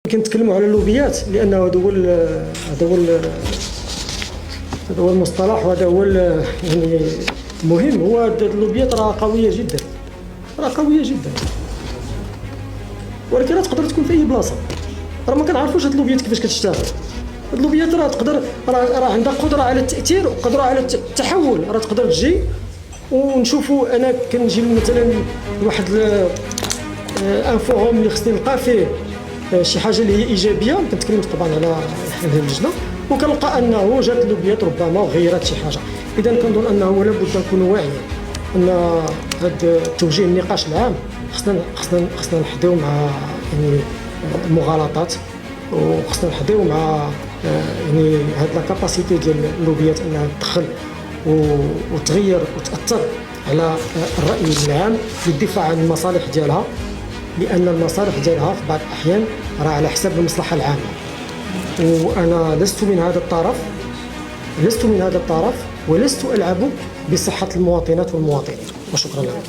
كنتكلموا على اللوبيات لانه هذا هو المصطلح، وهذا هو يعني مهم. هو اللوبيات راه قويه جدا، ولكن راه تقدر تكون في اي بلاصه. راه ما كنعرفوش هاد اللوبيات كيفاش كتشتغل. هاد اللوبيات راه تقدر، راه عندها قدره على التاثير وقدره على التحول. راه تقدر تجي ونشوفوا، انا كنجي مثلا لواحد ان فوروم اللي خصني نلقى فيه شي حاجه اللي هي ايجابيه، كنتكلم طبعا على اللجنه، وكنلقى انه جات اللوبيات ربما وغيرت شي حاجه. اذا كنظن انه لابد نكونوا واعيين ان هذا توجيه النقاش العام خصنا نحديو مع يعني المغالطات، وخصنا نحديو مع يعني هاد لا كاباسيتي ديال اللوبيات انها تدخل وتغير وتاثر على الراي العام للدفاع عن المصالح ديالها، لان المصالح ديالها في بعض الاحيان راه على حساب المصلحه العامه. وانا لست من هذا الطرف ولست العب بصحه المواطنات والمواطنين. وشكرا لكم.